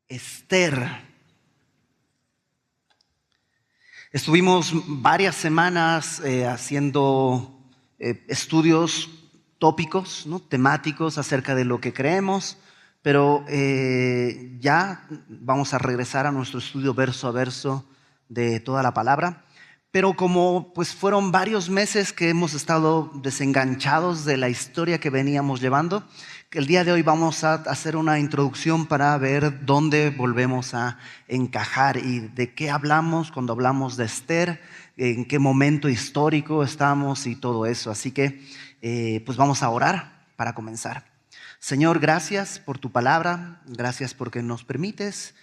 Esther. Estuvimos varias semanas haciendo estudios tópicos, ¿no? Temáticos acerca de lo que creemos, pero ya vamos a regresar a nuestro estudio verso a verso de toda la palabra. Pero como pues fueron varios meses que hemos estado desenganchados de la historia que veníamos llevando, que el día de hoy vamos a hacer una introducción para ver dónde volvemos a encajar y de qué hablamos cuando hablamos de Esther, en qué momento histórico estamos y todo eso. Así que pues vamos a orar para comenzar. Señor, gracias por tu palabra, gracias porque nos permites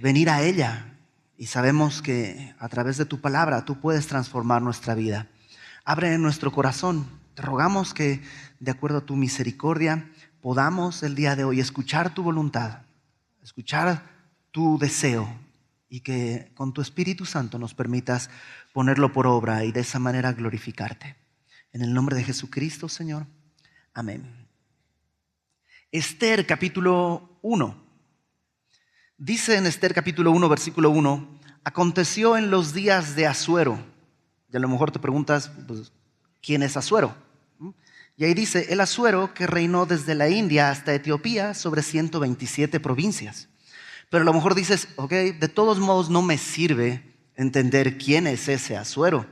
venir a ella. Y sabemos que a través de tu palabra tú puedes transformar nuestra vida. Abre nuestro corazón. Te rogamos que, de acuerdo a tu misericordia, podamos el día de hoy escuchar tu voluntad, escuchar tu deseo y que con tu Espíritu Santo nos permitas ponerlo por obra y de esa manera glorificarte. En el nombre de Jesucristo, Señor. Amén. Esther, capítulo 1. Dice en Esther capítulo 1, versículo 1, aconteció en los días de Asuero. Y a lo mejor te preguntas, pues, ¿quién es Asuero? Y ahí dice, el Asuero que reinó desde la India hasta Etiopía sobre 127 provincias. Pero a lo mejor dices, ok, de todos modos no me sirve entender quién es ese Asuero.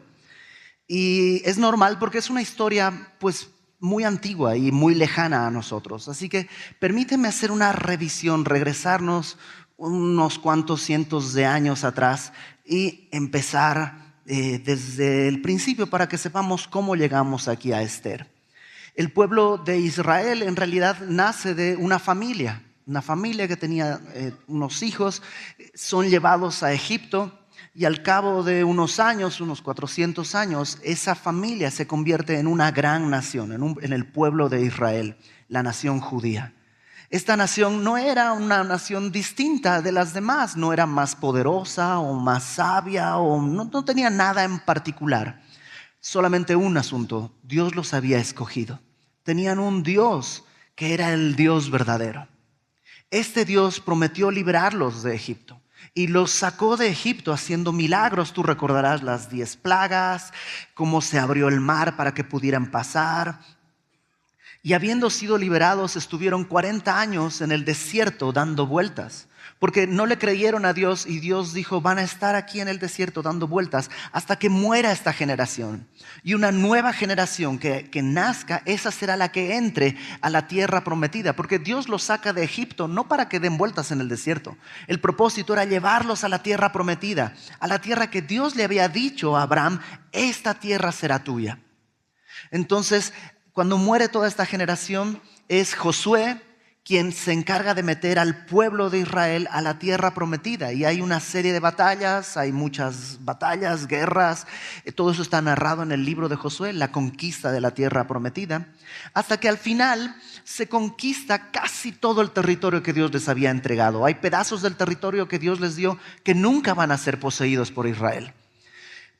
Y es normal porque es una historia pues muy antigua y muy lejana a nosotros. Así que permíteme hacer una revisión, regresarnos unos cuantos cientos de años atrás y empezar desde el principio para que sepamos cómo llegamos aquí a Esther. El pueblo de Israel en realidad nace de una familia que tenía unos hijos, son llevados a Egipto y al cabo de unos años, unos 400 años, esa familia se convierte en una gran nación, en el pueblo de Israel, la nación judía. Esta nación no era una nación distinta de las demás, no era más poderosa o más sabia o no tenía nada en particular. Solamente un asunto, Dios los había escogido. Tenían un Dios que era el Dios verdadero. Este Dios prometió liberarlos de Egipto y los sacó de Egipto haciendo milagros. Tú recordarás las 10 plagas, cómo se abrió el mar para que pudieran pasar. Y habiendo sido liberados, estuvieron 40 años en el desierto dando vueltas, porque no le creyeron a Dios y Dios dijo, van a estar aquí en el desierto dando vueltas hasta que muera esta generación. Y una nueva generación que nazca, esa será la que entre a la tierra prometida, porque Dios los saca de Egipto no para que den vueltas en el desierto. El propósito era llevarlos a la tierra prometida, a la tierra que Dios le había dicho a Abraham, esta tierra será tuya. Entonces, cuando muere toda esta generación, es Josué quien se encarga de meter al pueblo de Israel a la tierra prometida. Y hay una serie de batallas, hay muchas batallas, guerras. Todo eso está narrado en el libro de Josué, la conquista de la tierra prometida. Hasta que al final se conquista casi todo el territorio que Dios les había entregado. Hay pedazos del territorio que Dios les dio que nunca van a ser poseídos por Israel.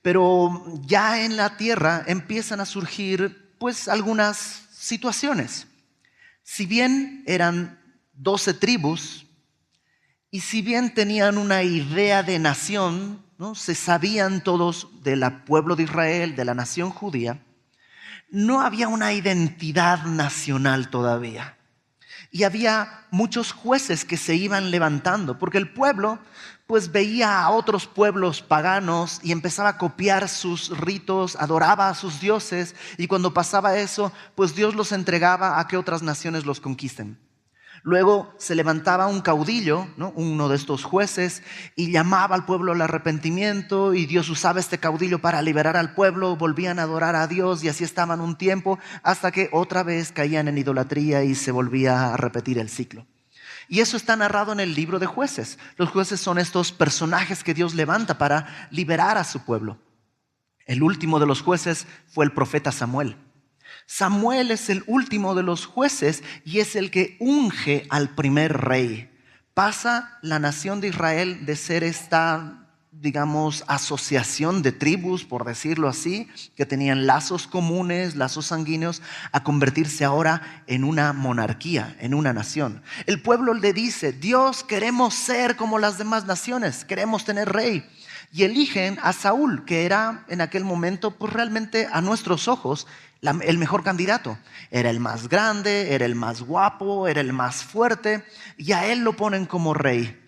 Pero ya en la tierra empiezan a surgir pues algunas situaciones. Si bien eran 12 tribus y si bien tenían una idea de nación, ¿no? Se sabían todos del pueblo de Israel, de la nación judía, no había una identidad nacional todavía. Y había muchos jueces que se iban levantando, porque el pueblo pues veía a otros pueblos paganos y empezaba a copiar sus ritos, adoraba a sus dioses, y cuando pasaba eso, pues Dios los entregaba a que otras naciones los conquisten. Luego se levantaba un caudillo, ¿no? Uno de estos jueces, y llamaba al pueblo al arrepentimiento, y Dios usaba este caudillo para liberar al pueblo, volvían a adorar a Dios y así estaban un tiempo hasta que otra vez caían en idolatría y se volvía a repetir el ciclo. Y eso está narrado en el libro de Jueces. Los jueces son estos personajes que Dios levanta para liberar a su pueblo. El último de los jueces fue el profeta Samuel. Samuel es el último de los jueces y es el que unge al primer rey. Pasa la nación de Israel de ser esta digamos, asociación de tribus, por decirlo así, que tenían lazos comunes, lazos sanguíneos, a convertirse ahora en una monarquía, en una nación. El pueblo le dice: Dios, queremos ser como las demás naciones, queremos tener rey. Y eligen a Saúl, que era en aquel momento, pues realmente a nuestros ojos, el mejor candidato. Era el más grande, era el más guapo, era el más fuerte, y a él lo ponen como rey.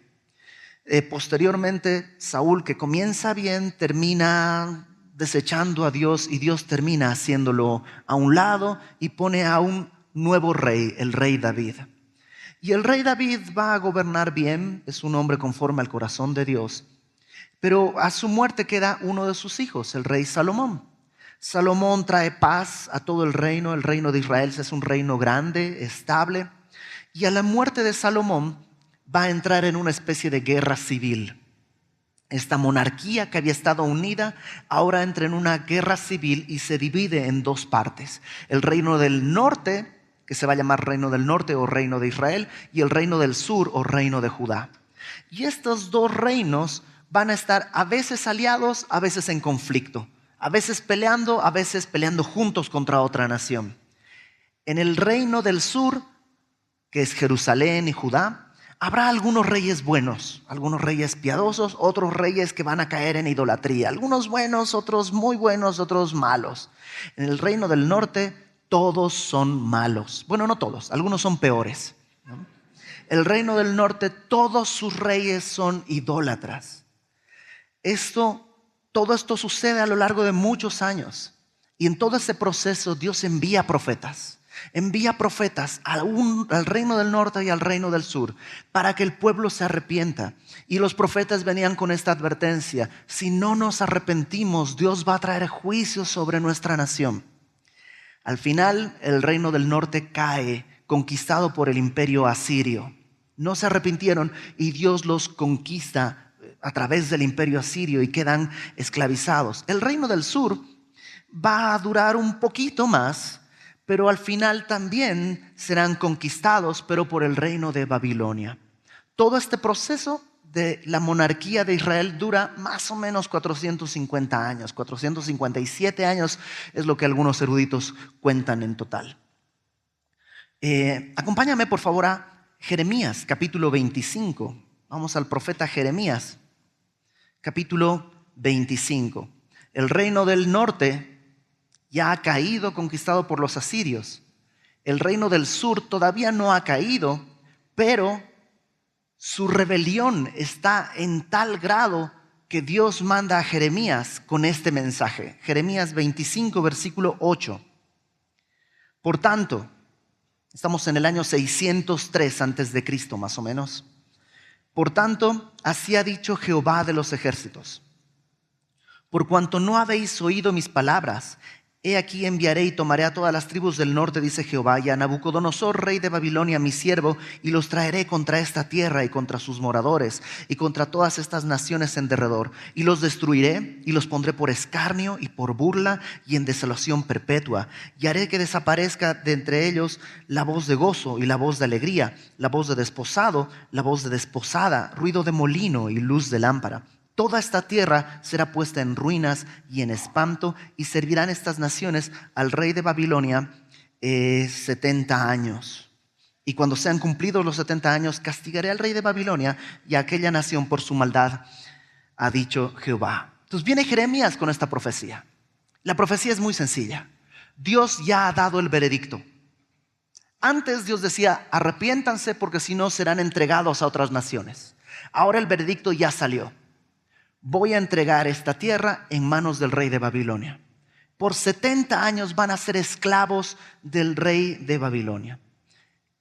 Posteriormente, Saúl, que comienza bien, termina desechando a Dios, y Dios termina haciéndolo a un lado y pone a un nuevo rey, el rey David. Y el rey David va a gobernar bien, es un hombre conforme al corazón de Dios, pero a su muerte queda uno de sus hijos, el rey Salomón. Salomón trae paz a todo el reino de Israel es un reino grande, estable, y a la muerte de Salomón va a entrar en una especie de guerra civil. Esta monarquía que había estado unida ahora entra en una guerra civil y se divide en dos partes: el reino del norte, que se va a llamar reino del norte o reino de Israel, y el reino del sur o reino de Judá. Y estos dos reinos van a estar a veces aliados, a veces en conflicto, a veces peleando juntos contra otra nación. En el reino del sur, que es Jerusalén y Judá, habrá algunos reyes buenos, algunos reyes piadosos, otros reyes que van a caer en idolatría, algunos buenos, otros muy buenos, otros malos. En el reino del norte todos son malos. Bueno, no todos, algunos son peores, ¿no? El reino del norte, todos sus reyes son idólatras. Todo esto sucede a lo largo de muchos años, y en todo ese proceso Dios envía profetas al reino del norte y al reino del sur para que el pueblo se arrepienta. Y los profetas venían con esta advertencia: si no nos arrepentimos, Dios va a traer juicio sobre nuestra nación. Al final, el reino del norte cae, conquistado por el imperio asirio. No se arrepintieron y Dios los conquista a través del imperio asirio y quedan esclavizados. El reino del sur va a durar un poquito más, pero al final también serán conquistados, pero por el reino de Babilonia. Todo este proceso de la monarquía de Israel dura más o menos 450 años, 457 años es lo que algunos eruditos cuentan en total. Acompáñame por favor a Jeremías, capítulo 25. Vamos al profeta Jeremías, capítulo 25. El reino del norte ya ha caído, conquistado por los asirios. El reino del sur todavía no ha caído, pero su rebelión está en tal grado que Dios manda a Jeremías con este mensaje. Jeremías 25, versículo 8. Por tanto, estamos en el año 603 antes de Cristo, más o menos. Por tanto, así ha dicho Jehová de los ejércitos: por cuanto no habéis oído mis palabras, he aquí enviaré y tomaré a todas las tribus del norte, dice Jehová, y a Nabucodonosor, rey de Babilonia, mi siervo, y los traeré contra esta tierra y contra sus moradores y contra todas estas naciones en derredor, y los destruiré y los pondré por escarnio y por burla y en desolación perpetua, y haré que desaparezca de entre ellos la voz de gozo y la voz de alegría, la voz de desposado, la voz de desposada, ruido de molino y luz de lámpara. Toda esta tierra será puesta en ruinas y en espanto, y servirán estas naciones al rey de Babilonia 70 años. Y cuando sean cumplidos los 70 años, castigaré al rey de Babilonia y a aquella nación por su maldad, ha dicho Jehová. Entonces viene Jeremías con esta profecía. La profecía es muy sencilla. Dios ya ha dado el veredicto. Antes Dios decía: arrepiéntanse, porque si no serán entregados a otras naciones. Ahora el veredicto ya salió: voy a entregar esta tierra en manos del rey de Babilonia. Por 70 años van a ser esclavos del rey de Babilonia.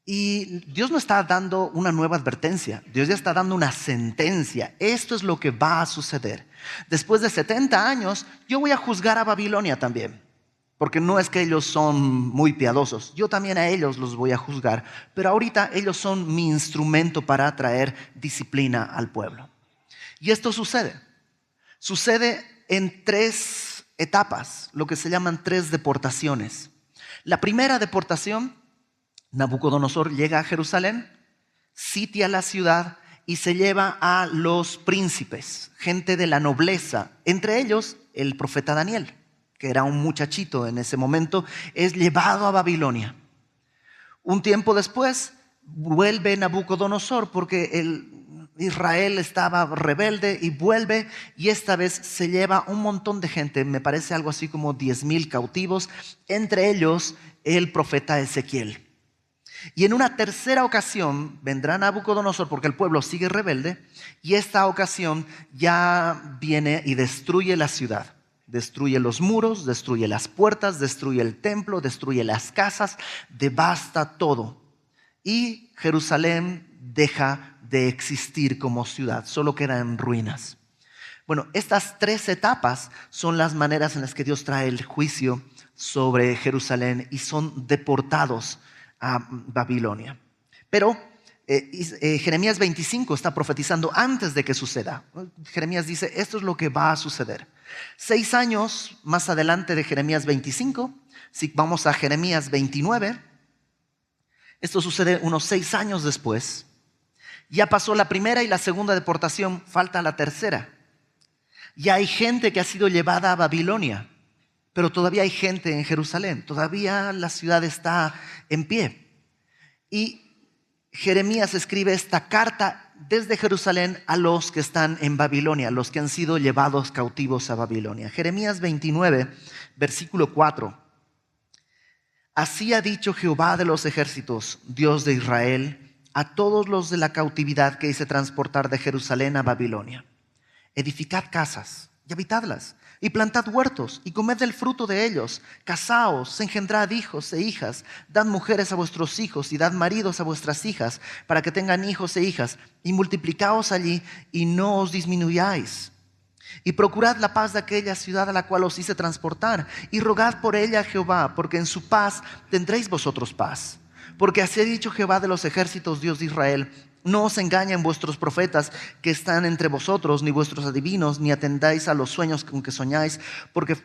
Y Dios no está dando una nueva advertencia, Dios ya está dando una sentencia. Esto es lo que va a suceder. Después de 70 años, yo voy a juzgar a Babilonia también. Porque no es que ellos son muy piadosos, yo también a ellos los voy a juzgar. Pero ahorita ellos son mi instrumento para traer disciplina al pueblo. Y esto sucede en 3 etapas, lo que se llaman 3 deportaciones. La primera deportación: Nabucodonosor llega a Jerusalén, sitia la ciudad y se lleva a los príncipes, gente de la nobleza, entre ellos el profeta Daniel, que era un muchachito en ese momento, es llevado a Babilonia. Un tiempo después vuelve Nabucodonosor porque Israel estaba rebelde y vuelve, y esta vez se lleva un montón de gente, me parece algo así como 10,000 cautivos, entre ellos el profeta Ezequiel. Y en una tercera ocasión vendrá Nabucodonosor porque el pueblo sigue rebelde, y esta ocasión ya viene y destruye la ciudad. Destruye los muros, destruye las puertas, destruye el templo, destruye las casas, devasta todo. Y Jerusalén deja de existir como ciudad, solo queda en ruinas. Bueno, estas 3 etapas son las maneras en las que Dios trae el juicio sobre Jerusalén y son deportados a Babilonia. Pero Jeremías 25 está profetizando antes de que suceda. Jeremías dice, esto es lo que va a suceder. 6 años más adelante de Jeremías 25, si vamos a Jeremías 29, esto sucede unos 6 años después. Ya pasó la primera y la segunda deportación, falta la tercera. Ya hay gente que ha sido llevada a Babilonia, pero todavía hay gente en Jerusalén, todavía la ciudad está en pie. Y Jeremías escribe esta carta desde Jerusalén a los que están en Babilonia, los que han sido llevados cautivos a Babilonia. Jeremías 29, versículo 4. Así ha dicho Jehová de los ejércitos, Dios de Israel, a todos los de la cautividad que hice transportar de Jerusalén a Babilonia. Edificad casas y habitadlas, y plantad huertos y comed del fruto de ellos. Casaos, engendrad hijos e hijas, dad mujeres a vuestros hijos y dad maridos a vuestras hijas, para que tengan hijos e hijas, y multiplicaos allí y no os disminuyáis. Y procurad la paz de aquella ciudad a la cual os hice transportar, y rogad por ella a Jehová, porque en su paz tendréis vosotros paz. Porque así ha dicho Jehová de los ejércitos, Dios de Israel: no os engañen vuestros profetas que están entre vosotros, ni vuestros adivinos, ni atendáis a los sueños con que soñáis, porque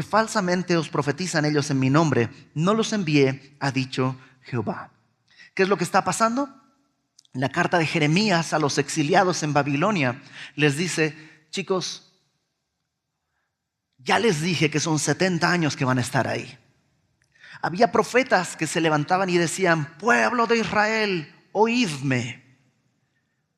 falsamente os profetizan ellos en mi nombre. No los envié, ha dicho Jehová. ¿Qué es lo que está pasando? En la carta de Jeremías a los exiliados en Babilonia les dice: chicos, ya les dije que son 70 años que van a estar ahí. Había profetas que se levantaban y decían: pueblo de Israel, oídme.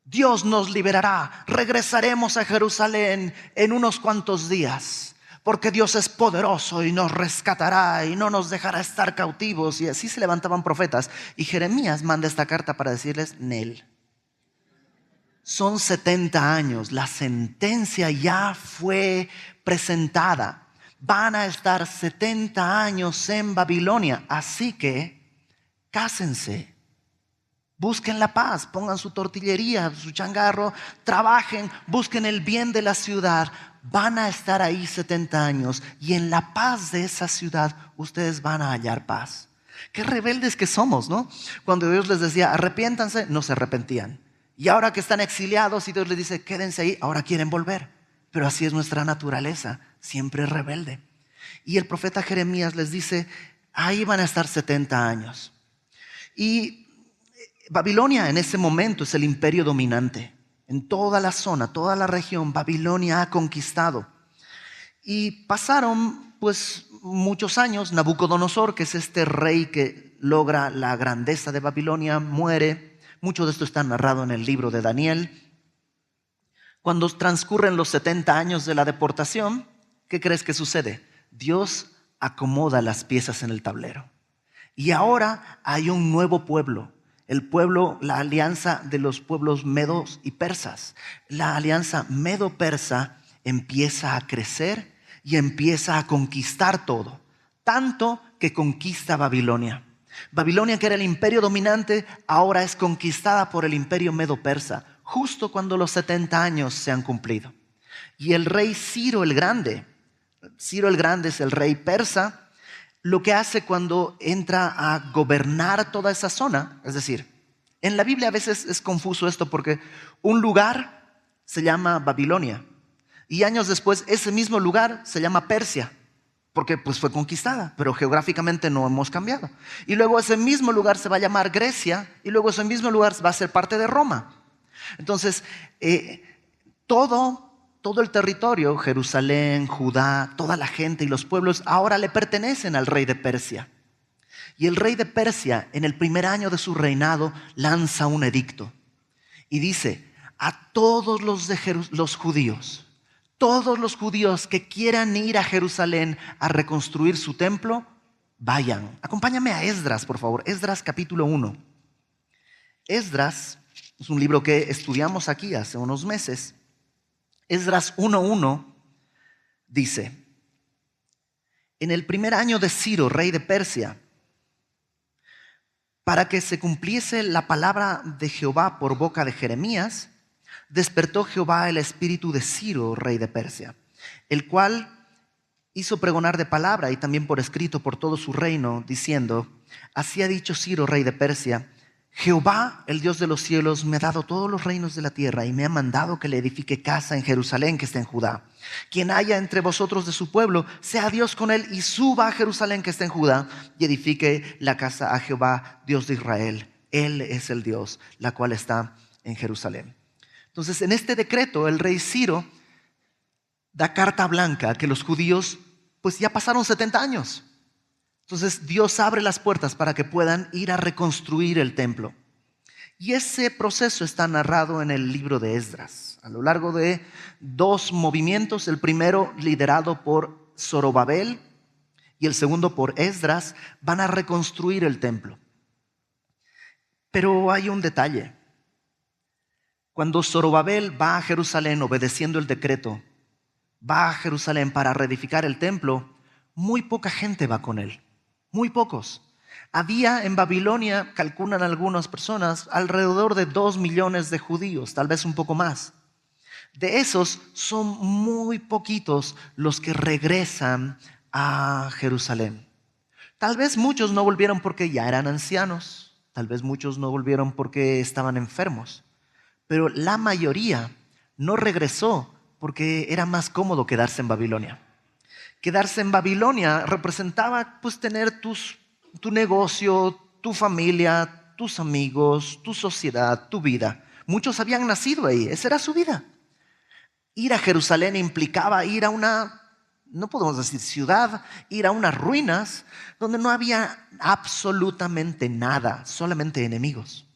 Dios nos liberará, regresaremos a Jerusalén en unos cuantos días, porque Dios es poderoso y nos rescatará y no nos dejará estar cautivos. Y así se levantaban profetas. Y Jeremías manda esta carta para decirles: Nel, son 70 años, la sentencia ya fue presentada. Van a estar 70 años en Babilonia, así que cásense. Busquen la paz, pongan su tortillería, su changarro, trabajen, busquen el bien de la ciudad. Van a estar ahí 70 años y en la paz de esa ciudad ustedes van a hallar paz. Qué rebeldes que somos, ¿no? Cuando Dios les decía: arrepiéntanse, no se arrepentían. Y ahora que están exiliados y Dios les dice: quédense ahí, ahora quieren volver. Pero así es nuestra naturaleza, siempre rebelde. Y el profeta Jeremías les dice: ahí van a estar 70 años. Y Babilonia en ese momento es el imperio dominante. En toda la zona, toda la región, Babilonia ha conquistado. Y pasaron pues muchos años. Nabucodonosor, que es este rey que logra la grandeza de Babilonia, muere. Mucho de esto está narrado en el libro de Daniel. Cuando transcurren los 70 años de la deportación, ¿qué crees que sucede? Dios acomoda las piezas en el tablero. Y ahora hay un nuevo pueblo. El pueblo, la alianza de los pueblos medos y persas. La alianza medo-persa empieza a crecer y empieza a conquistar todo. Tanto que conquista Babilonia. Babilonia, que era el imperio dominante, ahora es conquistada por el imperio medo-persa, justo cuando los 70 años se han cumplido. Y el rey Ciro el Grande es el rey persa, lo que hace cuando entra a gobernar toda esa zona. Es decir, en la Biblia a veces es confuso esto, porque un lugar se llama Babilonia y años después ese mismo lugar se llama Persia, porque pues fue conquistada, pero geográficamente no hemos cambiado. Y luego ese mismo lugar se va a llamar Grecia y luego ese mismo lugar va a ser parte de Roma. Entonces, todo el territorio, Jerusalén, Judá, toda la gente y los pueblos ahora le pertenecen al rey de Persia. Y el rey de Persia, en el primer año de su reinado, lanza un edicto y dice: a todos los judíos, todos los judíos que quieran ir a Jerusalén a reconstruir su templo, vayan. Acompáñame a Esdras, por favor. Esdras capítulo 1. Esdras es un libro que estudiamos aquí hace unos meses. Esdras 1:1 dice: en el primer año de Ciro, rey de Persia, para que se cumpliese la palabra de Jehová por boca de Jeremías, despertó Jehová el espíritu de Ciro, rey de Persia, el cual hizo pregonar de palabra y también por escrito por todo su reino, diciendo: así ha dicho Ciro, rey de Persia: Jehová, el Dios de los cielos, me ha dado todos los reinos de la tierra y me ha mandado que le edifique casa en Jerusalén, que está en Judá. Quien haya entre vosotros de su pueblo, sea Dios con él y suba a Jerusalén, que está en Judá, y edifique la casa a Jehová, Dios de Israel. Él es el Dios, la cual está en Jerusalén. Entonces, en este decreto, el rey Ciro da carta blanca que los judíos pues ya pasaron 70 años. Entonces Dios abre las puertas para que puedan ir a reconstruir el templo. Y ese proceso está narrado en el libro de Esdras, a lo largo de 2 movimientos. El primero liderado por Zorobabel y el segundo por Esdras. Van a reconstruir el templo. Pero hay un detalle. Cuando Zorobabel va a Jerusalén obedeciendo el decreto, va a Jerusalén para reedificar el templo, muy poca gente va con él. Muy pocos. Había en Babilonia, calculan algunas personas, alrededor de 2 millones de judíos, tal vez un poco más. De esos son muy poquitos los que regresan a Jerusalén. Tal vez muchos no volvieron porque ya eran ancianos, tal vez muchos no volvieron porque estaban enfermos, pero la mayoría no regresó porque era más cómodo quedarse en Babilonia. Quedarse en Babilonia representaba pues tener tu negocio, tu familia, tus amigos, tu sociedad, tu vida. Muchos habían nacido ahí, esa era su vida. Ir a Jerusalén implicaba ir a una, no podemos decir ciudad, ir a unas ruinas donde no había absolutamente nada, solamente enemigos.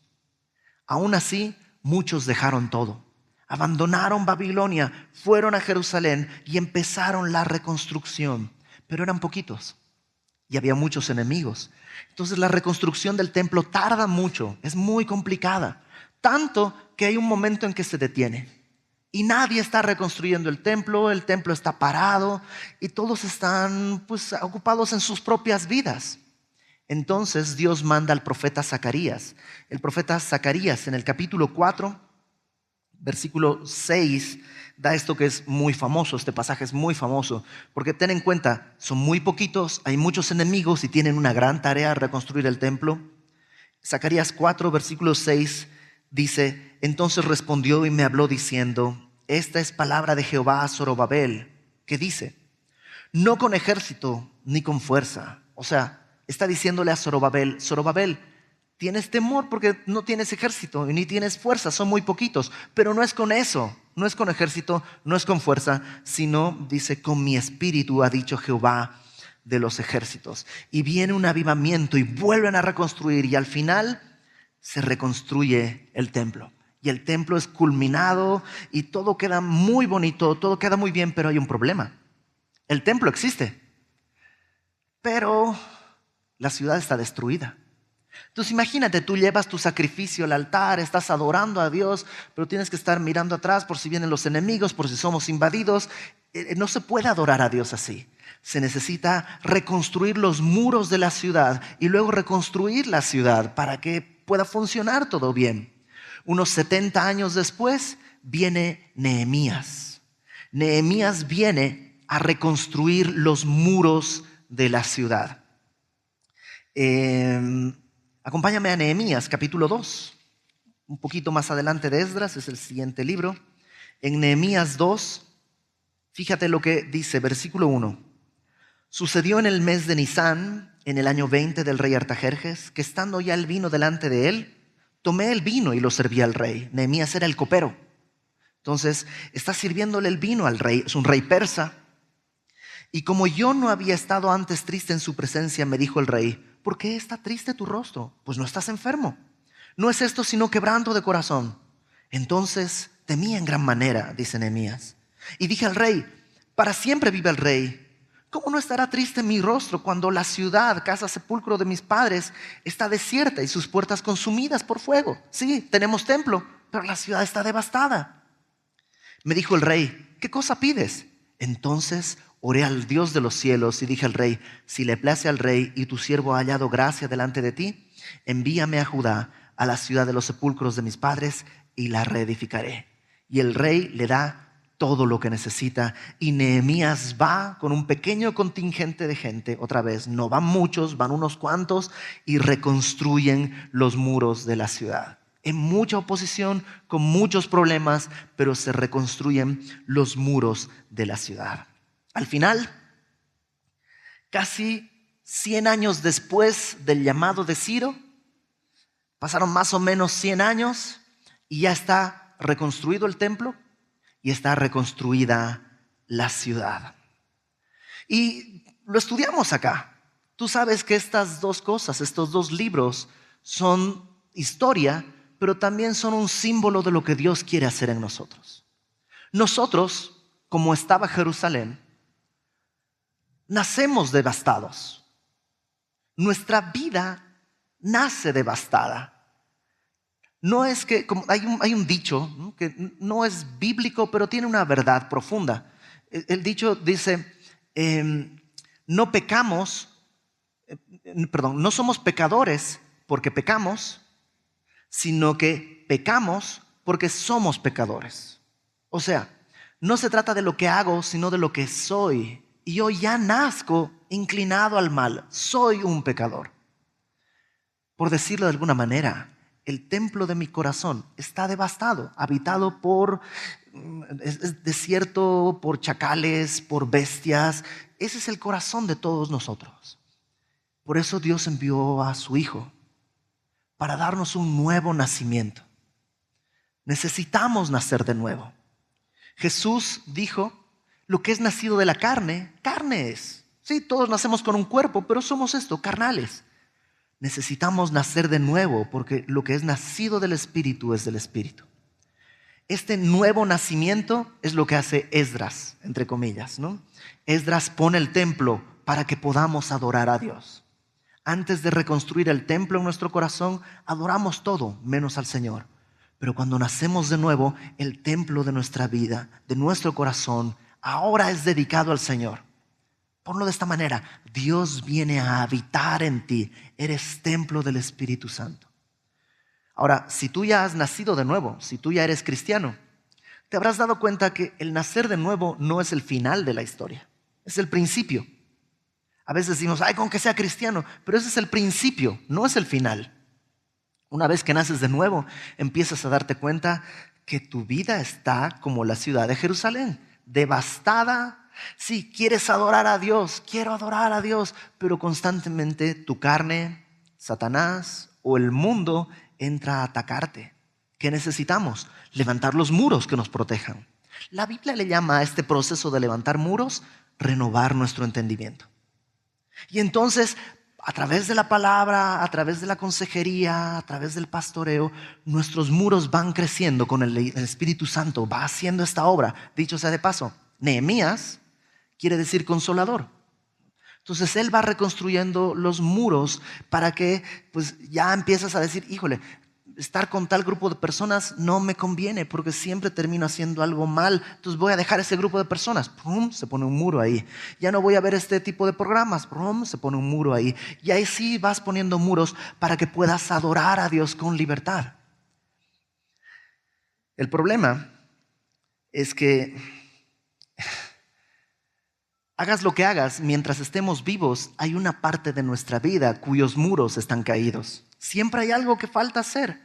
Aún así, muchos dejaron todo. Abandonaron Babilonia, fueron a Jerusalén y empezaron la reconstrucción. Pero eran poquitos y había muchos enemigos. Entonces la reconstrucción del templo tarda mucho, es muy complicada. Tanto que hay un momento en que se detiene. Y nadie está reconstruyendo el templo está parado y todos están pues ocupados en sus propias vidas. Entonces Dios manda al profeta Zacarías. El profeta Zacarías en el capítulo 4, versículo 6, da esto que es muy famoso. Este pasaje es muy famoso porque ten en cuenta, son muy poquitos, hay muchos enemigos y tienen una gran tarea reconstruir el templo. Zacarías 4, versículo 6 dice: entonces respondió y me habló diciendo: esta es palabra de Jehová a Zorobabel, que dice: no con ejército ni con fuerza. O sea, está diciéndole a Zorobabel: Zorobabel, tienes temor porque no tienes ejército y ni tienes fuerza, son muy poquitos. Pero no es con eso, no es con ejército, no es con fuerza, sino, dice, con mi espíritu ha dicho Jehová de los ejércitos. Y viene un avivamiento y vuelven a reconstruir y al final se reconstruye el templo. Y el templo es culminado y todo queda muy bonito, todo queda muy bien, pero hay un problema. El templo existe, pero la ciudad está destruida. Entonces imagínate, tú llevas tu sacrificio al altar, estás adorando a Dios, pero tienes que estar mirando atrás por si vienen los enemigos, por si somos invadidos. No se puede adorar a Dios así. Se necesita reconstruir los muros de la ciudad y luego reconstruir la ciudad para que pueda funcionar todo bien. Unos 70 años después viene Nehemías. Nehemías viene a reconstruir los muros de la ciudad. Acompáñame a Nehemías capítulo 2, un poquito más adelante de Esdras, es el siguiente libro. En Nehemías 2, fíjate lo que dice, versículo 1. Sucedió en el mes de Nisán, en el año 20 del rey Artajerjes, que estando ya el vino delante de él, tomé el vino y lo serví al rey. Nehemías era el copero. Entonces está sirviéndole el vino al rey, es un rey persa. Y como yo no había estado antes triste en su presencia, me dijo el rey: ¿por qué está triste tu rostro? Pues no estás enfermo. No es esto sino quebranto de corazón. Entonces temí en gran manera, dice Nehemías, y dije al rey: para siempre vive el rey. ¿Cómo no estará triste mi rostro cuando la ciudad, casa sepulcro de mis padres, está desierta y sus puertas consumidas por fuego? Sí, tenemos templo, pero la ciudad está devastada. Me dijo el rey: ¿qué cosa pides? Entonces oré al Dios de los cielos y dije al rey: si le place al rey y tu siervo ha hallado gracia delante de ti, envíame a Judá, a la ciudad de los sepulcros de mis padres, y la reedificaré. Y el rey le da todo lo que necesita, y Nehemías va con un pequeño contingente de gente. Otra vez, no van muchos, van unos cuantos, y reconstruyen los muros de la ciudad. En mucha oposición, con muchos problemas, pero se reconstruyen los muros de la ciudad. Al final, casi 100 años después del llamado de Ciro, pasaron más o menos 100 años y ya está reconstruido el templo y está reconstruida la ciudad. Y lo estudiamos acá. Tú sabes que estas dos cosas, estos dos libros, son historia, pero también son un símbolo de lo que Dios quiere hacer en nosotros. Nosotros, como estaba Jerusalén, nacemos devastados. Nuestra vida nace devastada. No es que, como hay un dicho, ¿no?, que no es bíblico, pero tiene una verdad profunda. El dicho dice, no somos pecadores porque pecamos, sino que pecamos porque somos pecadores. O sea, no se trata de lo que hago, sino de lo que soy. Y yo ya nazco inclinado al mal, soy un pecador. Por decirlo de alguna manera, el templo de mi corazón está devastado, habitado por es desierto, por chacales, por bestias. Ese es el corazón de todos nosotros. Por eso Dios envió a su Hijo para darnos un nuevo nacimiento. Necesitamos nacer de nuevo. Jesús dijo: lo que es nacido de la carne, carne es. Sí, todos nacemos con un cuerpo, pero somos carnales. Necesitamos nacer de nuevo, porque lo que es nacido del Espíritu es del Espíritu. Este nuevo nacimiento es lo que hace Esdras, entre comillas, ¿no? Esdras pone el templo para que podamos adorar a Dios. Antes de reconstruir el templo en nuestro corazón, adoramos todo menos al Señor. Pero cuando nacemos de nuevo, el templo de nuestra vida, de nuestro corazón, ahora es dedicado al Señor. Ponlo de esta manera: Dios viene a habitar en ti. Eres templo del Espíritu Santo. Ahora, si tú ya has nacido de nuevo, si tú ya eres cristiano, te habrás dado cuenta que el nacer de nuevo no es el final de la historia, es el principio. A veces decimos: ay, con que sea cristiano, pero ese es el principio, no es el final. Una vez que naces de nuevo, empiezas a darte cuenta que tu vida está como la ciudad de Jerusalén, devastada. Sí, quieres adorar a Dios, quiero adorar a Dios, pero constantemente tu carne, Satanás o el mundo entra a atacarte. ¿Qué necesitamos? Levantar los muros que nos protejan. La Biblia le llama a este proceso de levantar muros renovar nuestro entendimiento. Y entonces, a través de la palabra, a través de la consejería, a través del pastoreo, nuestros muros van creciendo con el Espíritu Santo, va haciendo esta obra. Dicho sea de paso, Nehemías quiere decir consolador. Entonces él va reconstruyendo los muros para que pues ya empiezas a decir: híjole, estar con tal grupo de personas no me conviene porque siempre termino haciendo algo mal. Entonces voy a dejar ese grupo de personas. ¡Pum! Se pone un muro ahí. Ya no voy a ver este tipo de programas. ¡Pum! Se pone un muro ahí. Y ahí sí vas poniendo muros para que puedas adorar a Dios con libertad. El problema es que hagas lo que hagas, mientras estemos vivos, hay una parte de nuestra vida cuyos muros están caídos. Siempre hay algo que falta hacer.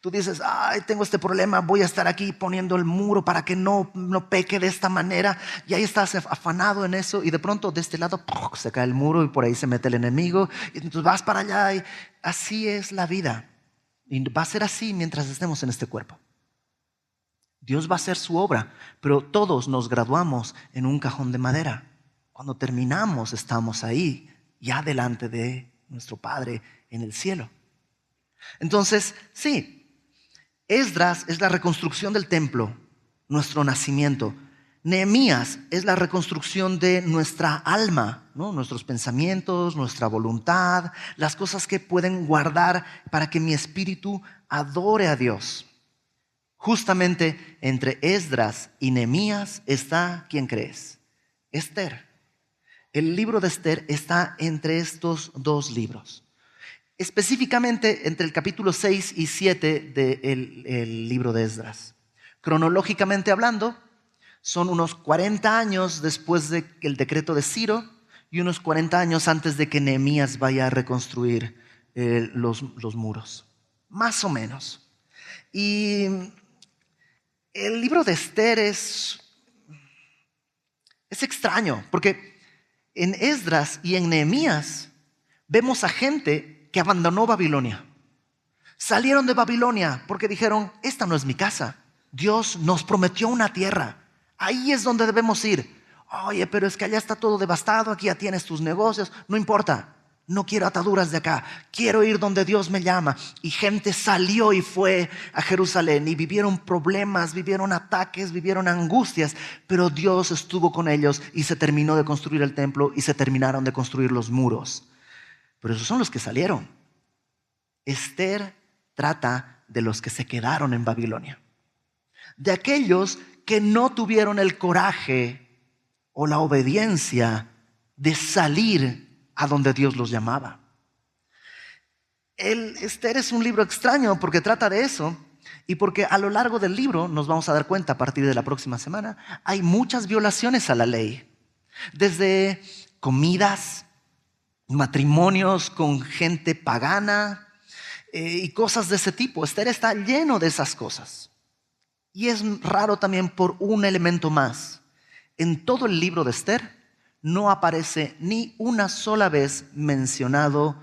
Tú dices: ay, tengo este problema, voy a estar aquí poniendo el muro para que no peque de esta manera. Y ahí estás afanado en eso, y de pronto de este lado se cae el muro y por ahí se mete el enemigo. Y entonces vas para allá y así es la vida. Y va a ser así mientras estemos en este cuerpo. Dios va a hacer su obra, pero todos nos graduamos en un cajón de madera. Cuando terminamos, estamos ahí, ya delante de nuestro Padre en el cielo. Entonces, sí, Esdras es la reconstrucción del templo, nuestro nacimiento. Nehemías es la reconstrucción de nuestra alma, ¿no? Nuestros pensamientos, nuestra voluntad, las cosas que pueden guardar para que mi espíritu adore a Dios. Justamente entre Esdras y Nehemías está, ¿quién crees? Esther. El libro de Esther está entre estos dos libros. Específicamente entre el capítulo 6 y 7 del libro de Esdras. Cronológicamente hablando, son unos 40 años después del decreto de Ciro y unos 40 años antes de que Nehemías vaya a reconstruir los muros. Más o menos. Y el libro de Esther es extraño, porque en Esdras y en Nehemías vemos a gente que abandonó Babilonia. Salieron de Babilonia porque dijeron, esta no es mi casa. Dios nos prometió una tierra. Ahí es donde debemos ir. Oye, pero es que allá está todo devastado, aquí ya tienes tus negocios. No importa. No quiero ataduras de acá, quiero ir donde Dios me llama. Y gente salió y fue a Jerusalén y vivieron problemas, vivieron ataques, vivieron angustias, pero Dios estuvo con ellos y se terminó de construir el templo y se terminaron de construir los muros. Pero esos son los que salieron. Esther trata de los que se quedaron en Babilonia, de aquellos que no tuvieron el coraje o la obediencia de salir a donde Dios los llamaba. Esther es un libro extraño porque trata de eso y porque a lo largo del libro, nos vamos a dar cuenta a partir de la próxima semana, hay muchas violaciones a la ley. Desde comidas, matrimonios con gente pagana y cosas de ese tipo. Esther está lleno de esas cosas. Y es raro también por un elemento más. En todo el libro de Esther no aparece ni una sola vez mencionado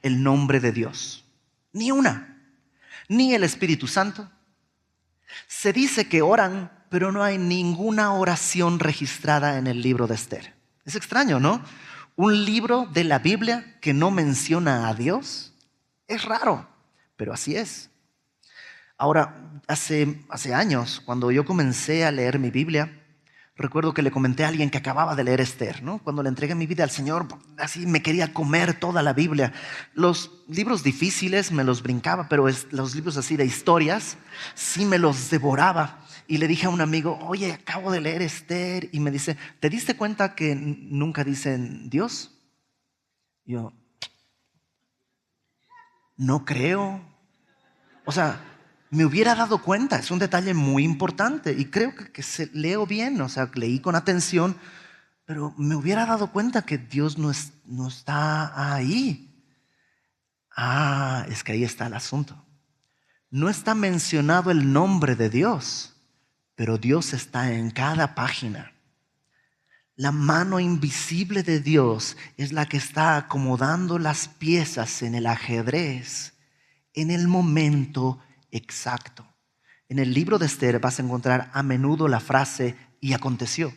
el nombre de Dios. Ni una. Ni el Espíritu Santo. Se dice que oran, pero no hay ninguna oración registrada en el libro de Esther. Es extraño, ¿no? Un libro de la Biblia que no menciona a Dios. Es raro, pero así es. Ahora, hace años, cuando yo comencé a leer mi Biblia, recuerdo que le comenté a alguien que acababa de leer Esther, ¿no? Cuando le entregué mi vida al Señor, así me quería comer toda la Biblia. Los libros difíciles me los brincaba, pero los libros así de historias, sí me los devoraba. Y le dije a un amigo, oye, acabo de leer Esther. Y me dice, ¿te diste cuenta que nunca dicen Dios? Yo, no creo. O sea, me hubiera dado cuenta, es un detalle muy importante y creo que leo bien, o sea, leí con atención, pero me hubiera dado cuenta que Dios no está ahí. Es que ahí está el asunto. No está mencionado el nombre de Dios, pero Dios está en cada página. La mano invisible de Dios es la que está acomodando las piezas en el ajedrez en el momento exacto. En el libro de Esther vas a encontrar a menudo la frase y aconteció.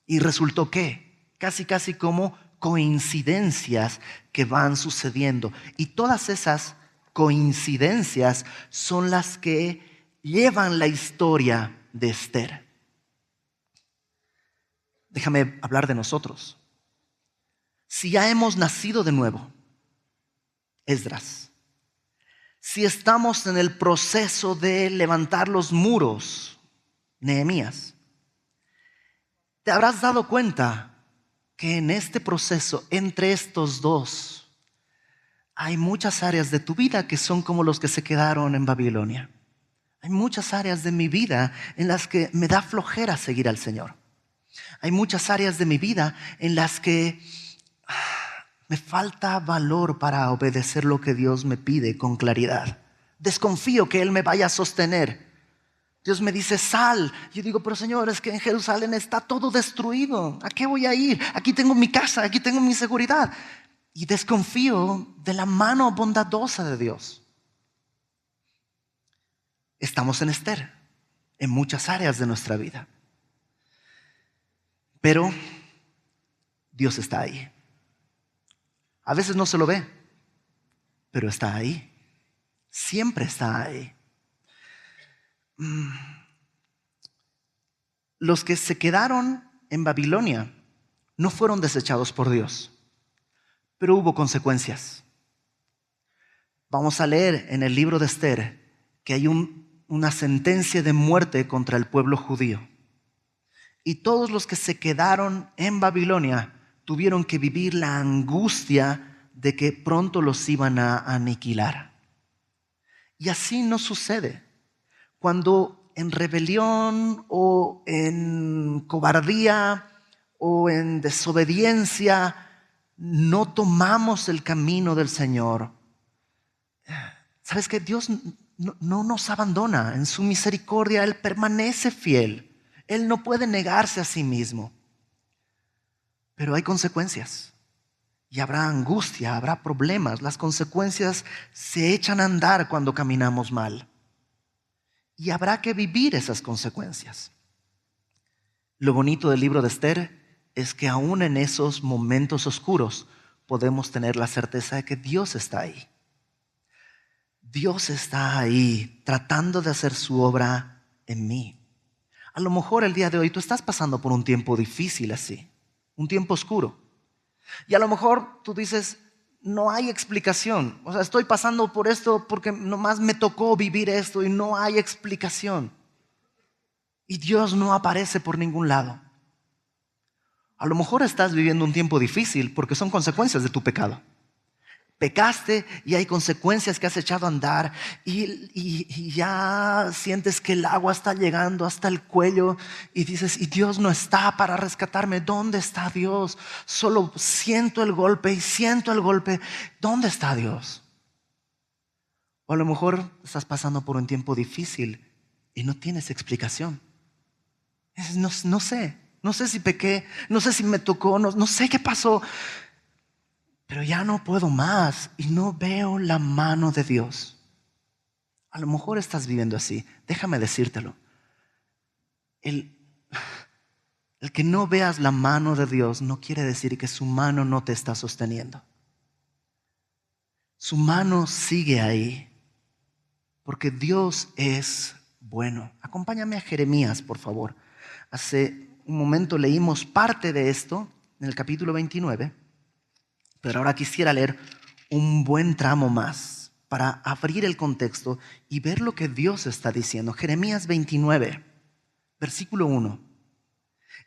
Y resultó que, casi como coincidencias que van sucediendo. Y todas esas coincidencias son las que llevan la historia de Esther. Déjame hablar de nosotros. Si ya hemos nacido de nuevo, Esdras. Si estamos en el proceso de levantar los muros, Nehemías, te habrás dado cuenta que en este proceso, entre estos dos, hay muchas áreas de tu vida que son como los que se quedaron en Babilonia. Hay muchas áreas de mi vida en las que me da flojera seguir al Señor. Hay muchas áreas de mi vida en las que me falta valor para obedecer lo que Dios me pide con claridad. Desconfío que Él me vaya a sostener. Dios me dice, sal. Yo digo, pero Señor, es que en Jerusalén está todo destruido. ¿A qué voy a ir? Aquí tengo mi casa, aquí tengo mi seguridad. Y desconfío de la mano bondadosa de Dios. Estamos en Esther, en muchas áreas de nuestra vida. Pero Dios está ahí. A veces no se lo ve, pero está ahí. Siempre está ahí. Los que se quedaron en Babilonia no fueron desechados por Dios, pero hubo consecuencias. Vamos a leer en el libro de Esther que hay una sentencia de muerte contra el pueblo judío. Y todos los que se quedaron en Babilonia tuvieron que vivir la angustia de que pronto los iban a aniquilar. Y así no sucede. Cuando en rebelión o en cobardía o en desobediencia no tomamos el camino del Señor, ¿sabes qué? Dios no nos abandona. En su misericordia Él permanece fiel. Él no puede negarse a sí mismo. Pero hay consecuencias. Y habrá angustia, habrá problemas. Las consecuencias se echan a andar cuando caminamos mal. Y habrá que vivir esas consecuencias. Lo bonito del libro de Esther es que aún en esos momentos oscuros podemos tener la certeza de que Dios está ahí. Dios está ahí tratando de hacer su obra en mí. A lo mejor el día de hoy tú estás pasando por un tiempo difícil así, un tiempo oscuro. Y a lo mejor tú dices, no hay explicación. O sea, estoy pasando por esto porque nomás me tocó vivir esto y no hay explicación. Y Dios no aparece por ningún lado. A lo mejor estás viviendo un tiempo difícil porque son consecuencias de tu pecado. Pecaste y hay consecuencias que has echado a andar y ya sientes que el agua está llegando hasta el cuello y dices, y Dios no está para rescatarme. ¿Dónde está Dios? Solo siento el golpe y siento el golpe. ¿Dónde está Dios? O a lo mejor estás pasando por un tiempo difícil y no tienes explicación. No sé si pequé, no sé si me tocó, no sé qué pasó. Pero ya no puedo más y no veo la mano de Dios. A lo mejor estás viviendo así. Déjame decírtelo. El que no veas la mano de Dios no quiere decir que su mano no te está sosteniendo. Su mano sigue ahí porque Dios es bueno. Acompáñame a Jeremías, por favor. Hace un momento leímos parte de esto en el capítulo 29. Pero ahora quisiera leer un buen tramo más para abrir el contexto y ver lo que Dios está diciendo. Jeremías 29, versículo 1.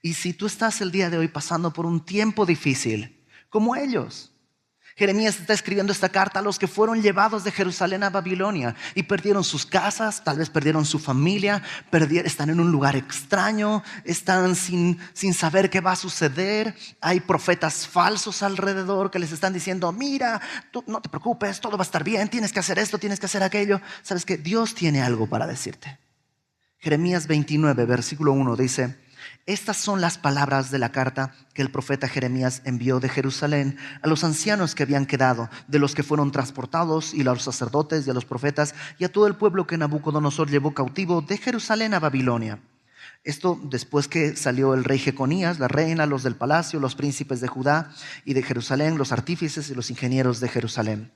Y si tú estás el día de hoy pasando por un tiempo difícil, como ellos, Jeremías está escribiendo esta carta a los que fueron llevados de Jerusalén a Babilonia y perdieron sus casas, tal vez perdieron su familia, están en un lugar extraño, están sin saber qué va a suceder. Hay profetas falsos alrededor que les están diciendo, mira, tú no te preocupes, todo va a estar bien, tienes que hacer esto, tienes que hacer aquello. ¿Sabes qué? Dios tiene algo para decirte. Jeremías 29, versículo 1 dice, estas son las palabras de la carta que el profeta Jeremías envió de Jerusalén a los ancianos que habían quedado, de los que fueron transportados, y a los sacerdotes y a los profetas, y a todo el pueblo que Nabucodonosor llevó cautivo de Jerusalén a Babilonia. Esto después que salió el rey Jeconías, la reina, los del palacio, los príncipes de Judá y de Jerusalén, los artífices y los ingenieros de Jerusalén.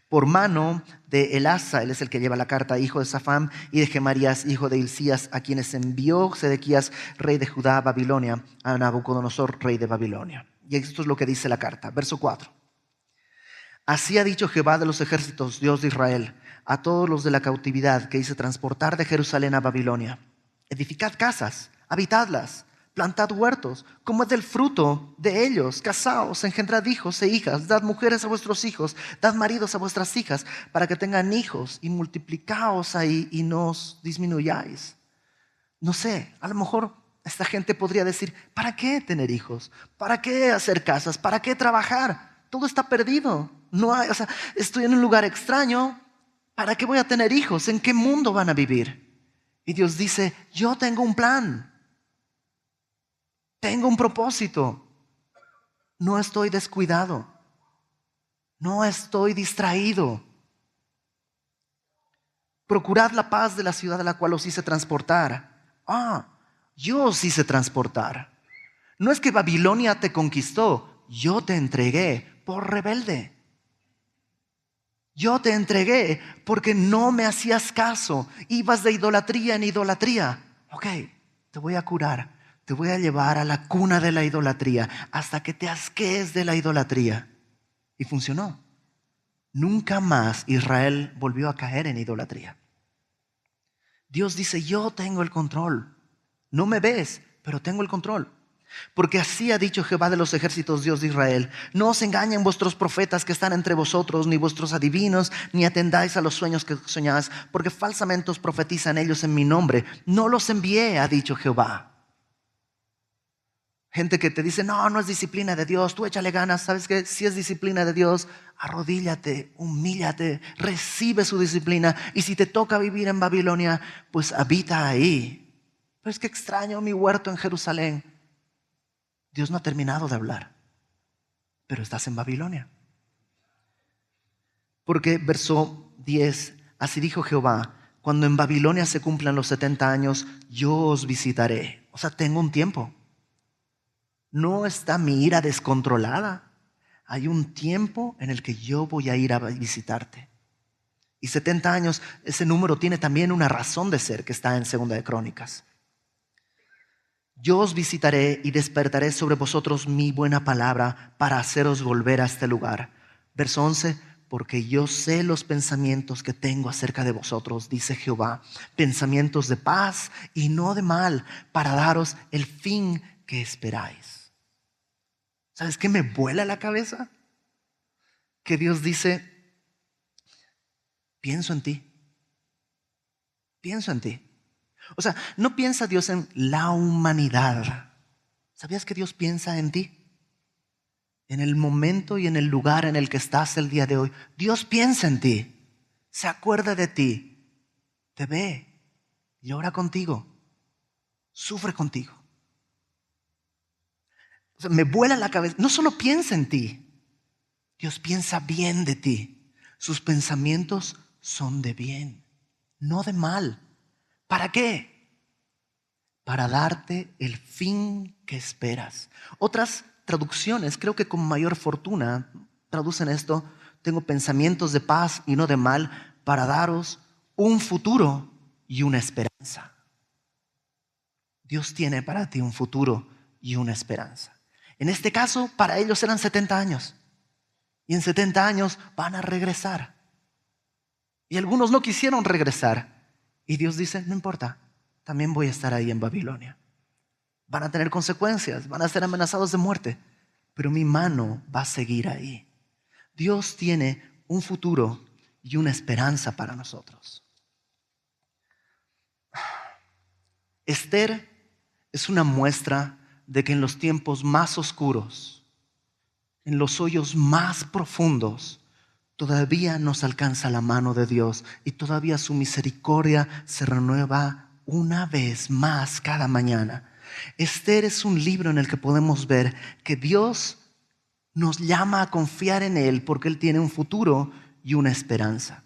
Por mano de Elasa, él es el que lleva la carta, hijo de Safán, y de Gemarías, hijo de Hilcías, a quienes envió Sedequías, rey de Judá, a Babilonia, a Nabucodonosor, rey de Babilonia. Y esto es lo que dice la carta, verso 4. Así ha dicho Jehová de los ejércitos, Dios de Israel, a todos los de la cautividad que hice transportar de Jerusalén a Babilonia: edificad casas, habitadlas, plantad huertos, comed del fruto de ellos, casaos, engendrad hijos e hijas, dad mujeres a vuestros hijos, dad maridos a vuestras hijas, para que tengan hijos, y multiplicaos ahí y no os disminuyáis. No sé, a lo mejor esta gente podría decir, ¿para qué tener hijos? ¿Para qué hacer casas? ¿Para qué trabajar? Todo está perdido. No hay, estoy en un lugar extraño. ¿Para qué voy a tener hijos? ¿En qué mundo van a vivir? Y Dios dice, yo tengo un plan. Tengo un propósito. No estoy descuidado. No estoy distraído. Procurad la paz de la ciudad a la cual os hice transportar. Yo os hice transportar. No es que Babilonia te conquistó, yo te entregué por rebelde. Yo te entregué porque no me hacías caso. Ibas de idolatría en idolatría. Ok, te voy a curar. Te voy a llevar a la cuna de la idolatría hasta que te asquees de la idolatría. Y funcionó. Nunca más Israel volvió a caer en idolatría. Dios dice, yo tengo el control. No me ves, pero tengo el control. Porque así ha dicho Jehová de los ejércitos, Dios de Israel: no os engañen vuestros profetas que están entre vosotros, ni vuestros adivinos, ni atendáis a los sueños que soñáis, porque falsamente os profetizan ellos en mi nombre. No los envié, ha dicho Jehová. Gente que te dice, no es disciplina de Dios, tú échale ganas. ¿Sabes qué? Si es disciplina de Dios, arrodíllate, humíllate, recibe su disciplina. Y si te toca vivir en Babilonia, pues habita ahí. Pero es que extraño mi huerto en Jerusalén. Dios no ha terminado de hablar, pero estás en Babilonia. Porque verso 10, así dijo Jehová: cuando en Babilonia se cumplan los 70 años, yo os visitaré. O sea, tengo un tiempo. No está mi ira descontrolada. Hay un tiempo en el que yo voy a ir a visitarte. Y 70 años, ese número tiene también una razón de ser que está en Segunda de Crónicas. Yo os visitaré y despertaré sobre vosotros mi buena palabra para haceros volver a este lugar. Verso 11, porque yo sé los pensamientos que tengo acerca de vosotros, dice Jehová, pensamientos de paz y no de mal, para daros el fin que esperáis. ¿Sabes qué me vuela la cabeza? Que Dios dice, pienso en ti, pienso en ti. O sea, no piensa Dios en la humanidad. ¿Sabías que Dios piensa en ti? En el momento y en el lugar en el que estás el día de hoy. Dios piensa en ti, se acuerda de ti, te ve, llora contigo, sufre contigo. O sea, me vuela la cabeza. No solo piensa en ti, Dios piensa bien de ti. Sus pensamientos son de bien, no de mal. ¿Para qué? Para darte el fin que esperas. Otras traducciones, creo que con mayor fortuna, traducen esto: tengo pensamientos de paz y no de mal, para daros un futuro y una esperanza. Dios tiene para ti un futuro y una esperanza. En este caso, para ellos eran 70 años. Y en 70 años van a regresar. Y algunos no quisieron regresar. Y Dios dice, no importa, también voy a estar ahí en Babilonia. Van a tener consecuencias, van a ser amenazados de muerte, pero mi mano va a seguir ahí. Dios tiene un futuro y una esperanza para nosotros. Esther es una muestra de que en los tiempos más oscuros, en los hoyos más profundos, todavía nos alcanza la mano de Dios y todavía su misericordia se renueva una vez más cada mañana. Esther es un libro en el que podemos ver que Dios nos llama a confiar en Él porque Él tiene un futuro y una esperanza.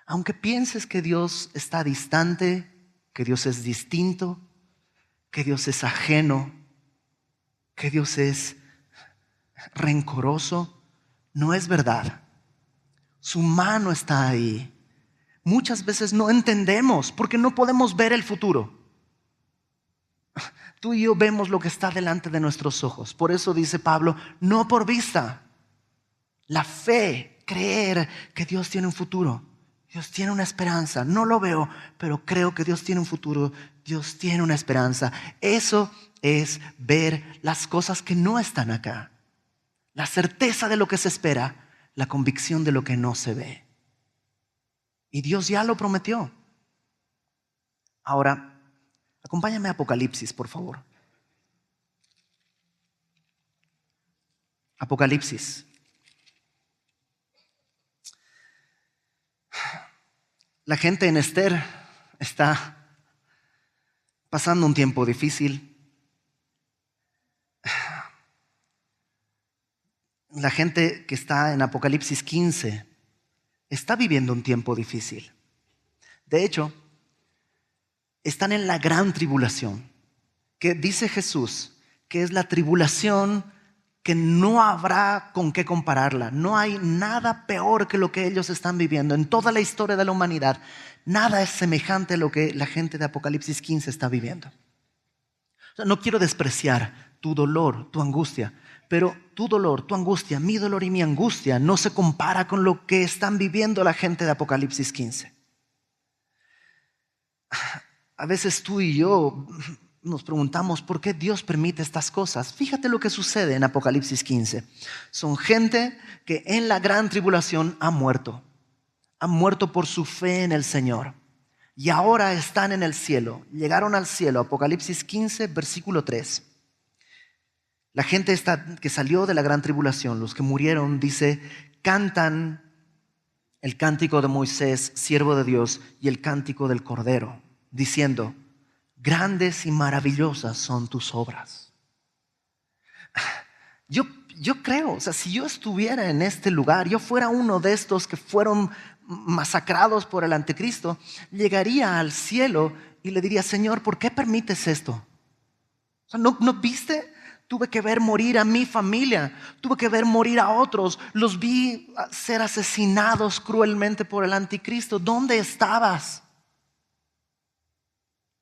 Aunque pienses que Dios está distante, que Dios es distinto, que Dios es ajeno, que Dios es rencoroso, no es verdad. Su mano está ahí. Muchas veces no entendemos porque no podemos ver el futuro. Tú y yo vemos lo que está delante de nuestros ojos. Por eso dice Pablo, no por vista. La fe, creer que Dios tiene un futuro. Dios tiene una esperanza. No lo veo, pero creo que Dios tiene un futuro. Dios tiene una esperanza. Eso es ver las cosas que no están acá. La certeza de lo que se espera, la convicción de lo que no se ve. Y Dios ya lo prometió. Ahora, acompáñame a Apocalipsis, por favor. Apocalipsis. La gente en Esther está pasando un tiempo difícil. La gente que está en Apocalipsis 15 está viviendo un tiempo difícil. De hecho, están en la gran tribulación, que dice Jesús que es la tribulación que no habrá con qué compararla. No hay nada peor que lo que ellos están viviendo. En toda la historia de la humanidad, nada es semejante a lo que la gente de Apocalipsis 15 está viviendo. O sea, no quiero despreciar tu dolor, tu angustia, pero tu dolor, tu angustia, mi dolor y mi angustia no se compara con lo que están viviendo la gente de Apocalipsis 15. A veces tú y yo nos preguntamos por qué Dios permite estas cosas. Fíjate lo que sucede en Apocalipsis 15. Son gente que en la gran tribulación ha muerto. Han muerto por su fe en el Señor. Y ahora están en el cielo. Llegaron al cielo. Apocalipsis 15, versículo 3. La gente que salió de la gran tribulación, los que murieron, dice, cantan el cántico de Moisés, siervo de Dios, y el cántico del Cordero, diciendo, grandes y maravillosas son tus obras. Yo creo, o sea, si yo estuviera en este lugar, yo fuera uno de estos que fueron masacrados por el anticristo, llegaría al cielo y le diría, Señor, ¿por qué permites esto? O sea, ¿no viste? Tuve que ver morir a mi familia, tuve que ver morir a otros, los vi ser asesinados cruelmente por el anticristo. ¿Dónde estabas?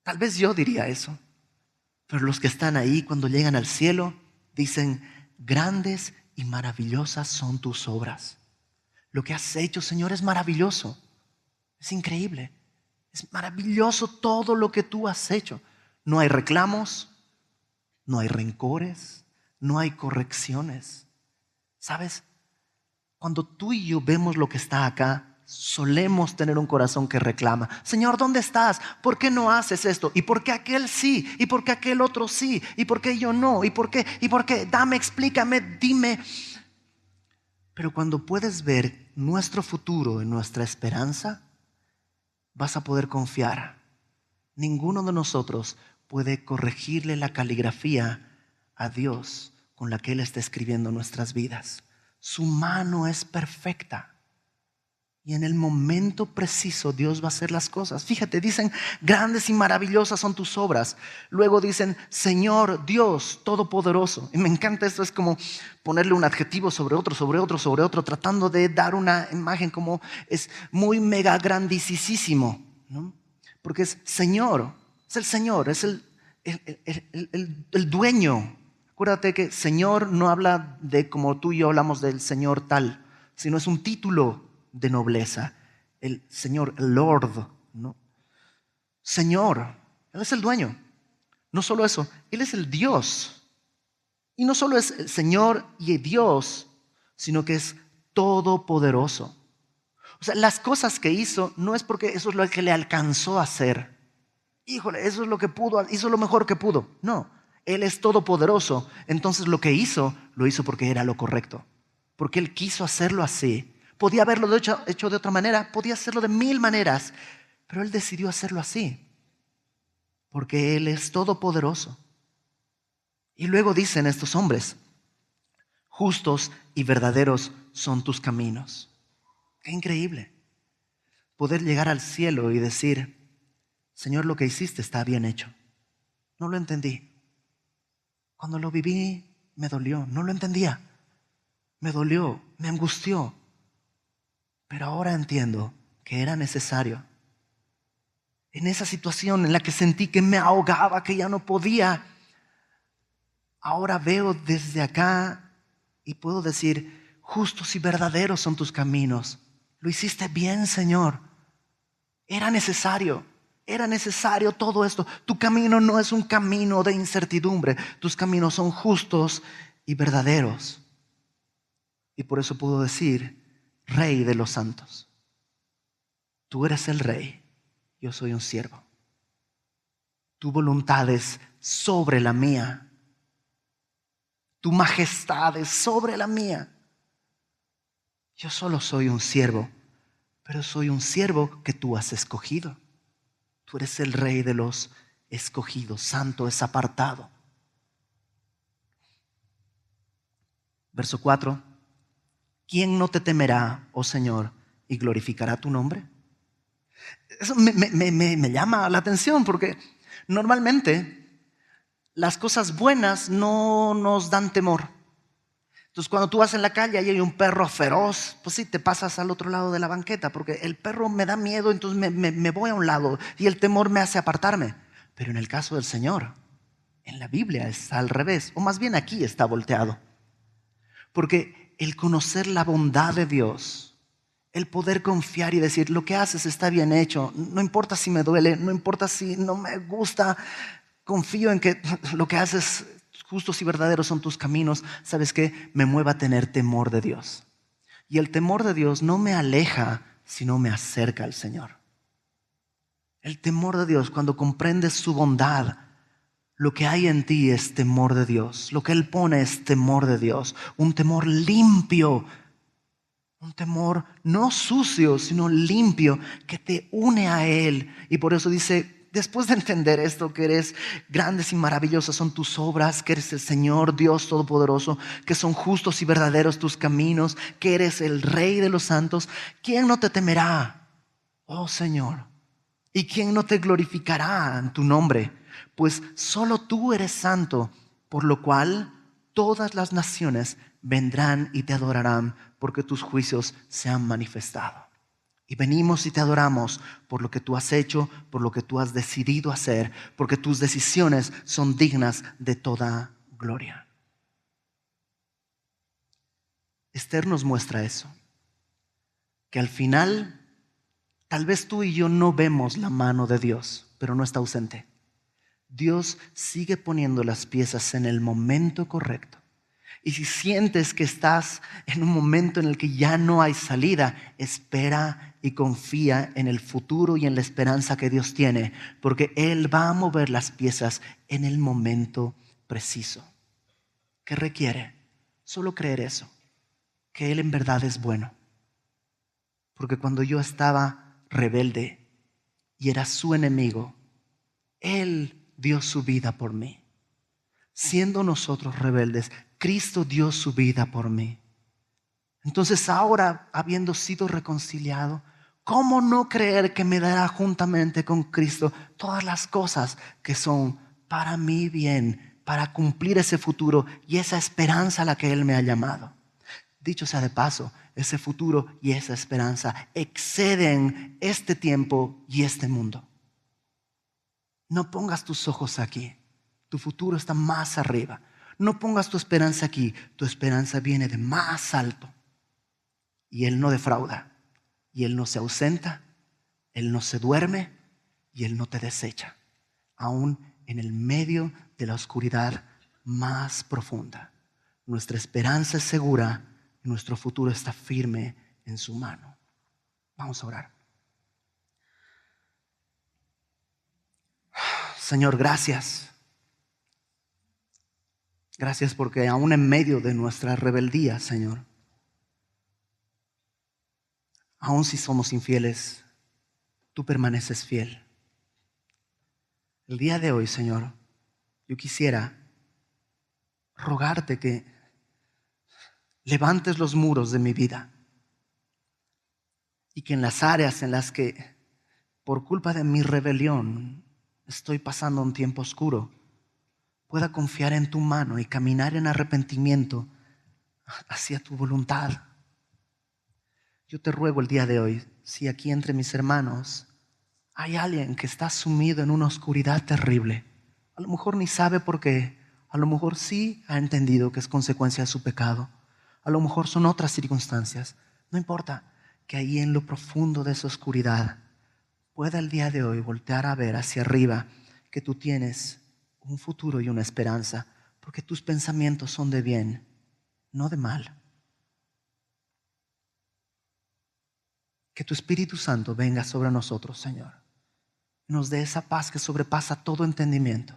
Tal vez yo diría eso, pero los que están ahí cuando llegan al cielo dicen, grandes y maravillosas son tus obras. Lo que has hecho, Señor, es maravilloso, es increíble, es maravilloso todo lo que tú has hecho. No hay reclamos, no hay rencores, no hay correcciones. ¿Sabes? Cuando tú y yo vemos lo que está acá, solemos tener un corazón que reclama. Señor, ¿dónde estás? ¿Por qué no haces esto? ¿Y por qué aquel sí? ¿Y por qué aquel otro sí? ¿Y por qué yo no? ¿Y por qué? ¿Y por qué? Dame, explícame, dime. Pero cuando puedes ver nuestro futuro y nuestra esperanza, vas a poder confiar. Ninguno de nosotros puede corregirle la caligrafía a Dios con la que Él está escribiendo nuestras vidas. Su mano es perfecta. Y en el momento preciso Dios va a hacer las cosas. Fíjate, dicen, grandes y maravillosas son tus obras. Luego dicen, Señor Dios Todopoderoso. Y me encanta esto, es como ponerle un adjetivo sobre otro, sobre otro, sobre otro, tratando de dar una imagen como es muy mega grandisísimo, ¿no? Porque es Señor, es el Señor, es el dueño. Acuérdate que Señor no habla de como tú y yo hablamos del Señor tal, sino es un título de nobleza. El Señor, el Lord, ¿no? Señor, Él es el dueño. No solo eso, Él es el Dios. Y no solo es el Señor y Dios, sino que es todopoderoso. O sea, las cosas que hizo no es porque eso es lo que le alcanzó a hacer. Híjole, eso es lo que pudo, hizo lo mejor que pudo. No, Él es todopoderoso. Entonces lo que hizo, lo hizo porque era lo correcto. Porque Él quiso hacerlo así. Podía haberlo hecho de otra manera, podía hacerlo de 1000 maneras, pero Él decidió hacerlo así, porque Él es todopoderoso. Y luego dicen estos hombres, justos y verdaderos son tus caminos. Qué increíble poder llegar al cielo y decir, Señor, lo que hiciste está bien hecho. No lo entendí. Cuando lo viví, me dolió, no lo entendía. Me dolió, me angustió. Pero ahora entiendo que era necesario. En esa situación en la que sentí que me ahogaba, que ya no podía, ahora veo desde acá y puedo decir, justos y verdaderos son tus caminos. Lo hiciste bien, Señor. Era necesario todo esto. Tu camino no es un camino de incertidumbre. Tus caminos son justos y verdaderos. Y por eso puedo decir, Rey de los santos, tú eres el Rey, yo soy un siervo. Tu voluntad es sobre la mía. Tu majestad es sobre la mía. Yo solo soy un siervo, pero soy un siervo que tú has escogido. Tú eres el Rey de los escogidos, santo es apartado. Verso 4. ¿Quién no te temerá, oh Señor, y glorificará tu nombre? Eso me llama la atención porque normalmente las cosas buenas no nos dan temor. Entonces cuando tú vas en la calle y hay un perro feroz, pues sí, te pasas al otro lado de la banqueta porque el perro me da miedo, entonces me voy a un lado y el temor me hace apartarme. Pero en el caso del Señor, en la Biblia está al revés, o más bien aquí está volteado. Porque el conocer la bondad de Dios, el poder confiar y decir, lo que haces está bien hecho, no importa si me duele, no importa si no me gusta, confío en que lo que haces justos y verdaderos son tus caminos. ¿Sabes qué? Me mueve a tener temor de Dios. Y el temor de Dios no me aleja, sino me acerca al Señor. El temor de Dios, cuando comprendes su bondad, lo que hay en ti es temor de Dios. Lo que Él pone es temor de Dios. Un temor limpio. Un temor no sucio, sino limpio, que te une a Él. Y por eso dice, después de entender esto, que eres grandes y maravillosas son tus obras, que eres el Señor Dios Todopoderoso, que son justos y verdaderos tus caminos, que eres el Rey de los santos, ¿quién no te temerá, oh Señor? ¿Y quién no te glorificará en tu nombre? Pues solo tú eres santo, por lo cual todas las naciones vendrán y te adorarán, porque tus juicios se han manifestado. Y venimos y te adoramos por lo que tú has hecho, por lo que tú has decidido hacer, porque tus decisiones son dignas de toda gloria. Esther nos muestra eso, que al final tal vez tú y yo no vemos la mano de Dios, pero no está ausente. Dios sigue poniendo las piezas en el momento correcto. Y si sientes que estás en un momento en el que ya no hay salida, espera y confía en el futuro y en la esperanza que Dios tiene, porque Él va a mover las piezas en el momento preciso. ¿Qué requiere? Solo creer eso, que Él en verdad es bueno. Porque cuando yo estaba rebelde y era su enemigo, Él dio su vida por mí. Siendo nosotros rebeldes, Cristo dio su vida por mí. Entonces ahora, habiendo sido reconciliado, ¿cómo no creer que me dará juntamente con Cristo todas las cosas que son para mi bien, para cumplir ese futuro y esa esperanza a la que Él me ha llamado? Dicho sea de paso, ese futuro y esa esperanza exceden este tiempo y este mundo. No pongas tus ojos aquí. Tu futuro está más arriba. No pongas tu esperanza aquí. Tu esperanza viene de más alto. Y Él no defrauda. Y Él no se ausenta. Él no se duerme. Y Él no te desecha. Aún en el medio de la oscuridad más profunda. Nuestra esperanza es segura. Y nuestro futuro está firme en su mano. Vamos a orar. Señor, gracias. Gracias porque aún en medio de nuestra rebeldía, Señor, aún si somos infieles, tú permaneces fiel. El día de hoy, Señor, yo quisiera rogarte que levantes los muros de mi vida y que en las áreas en las que por culpa de mi rebelión estoy pasando un tiempo oscuro, pueda confiar en tu mano y caminar en arrepentimiento hacia tu voluntad. Yo te ruego el día de hoy, si aquí entre mis hermanos hay alguien que está sumido en una oscuridad terrible, a lo mejor ni sabe por qué, a lo mejor sí ha entendido que es consecuencia de su pecado, a lo mejor son otras circunstancias, no importa, que ahí en lo profundo de esa oscuridad pueda el día de hoy voltear a ver hacia arriba que tú tienes un futuro y una esperanza, porque tus pensamientos son de bien, no de mal. Que tu Espíritu Santo venga sobre nosotros, Señor. Nos dé esa paz que sobrepasa todo entendimiento.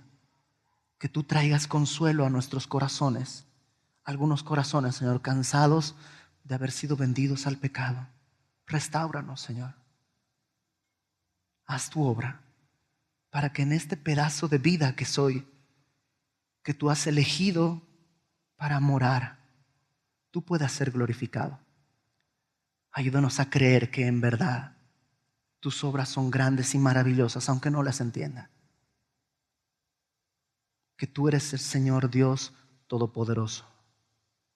Que tú traigas consuelo a nuestros corazones. Algunos corazones, Señor, cansados de haber sido vendidos al pecado. Restáuranos, Señor. Haz tu obra para que en este pedazo de vida que soy, que tú has elegido para morar, tú puedas ser glorificado. Ayúdanos a creer que en verdad tus obras son grandes y maravillosas, aunque no las entienda. Que tú eres el Señor Dios Todopoderoso.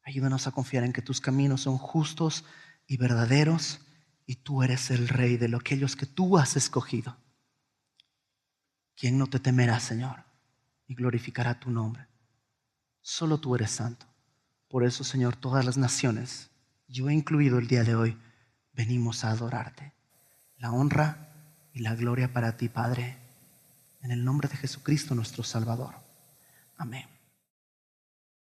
Ayúdanos a confiar en que tus caminos son justos y verdaderos y tú eres el Rey de aquellos que tú has escogido. ¿Quién no te temerá, Señor, y glorificará tu nombre? Solo tú eres santo. Por eso, Señor, todas las naciones, yo he incluido el día de hoy, venimos a adorarte. La honra y la gloria para ti, Padre, en el nombre de Jesucristo nuestro Salvador. Amén.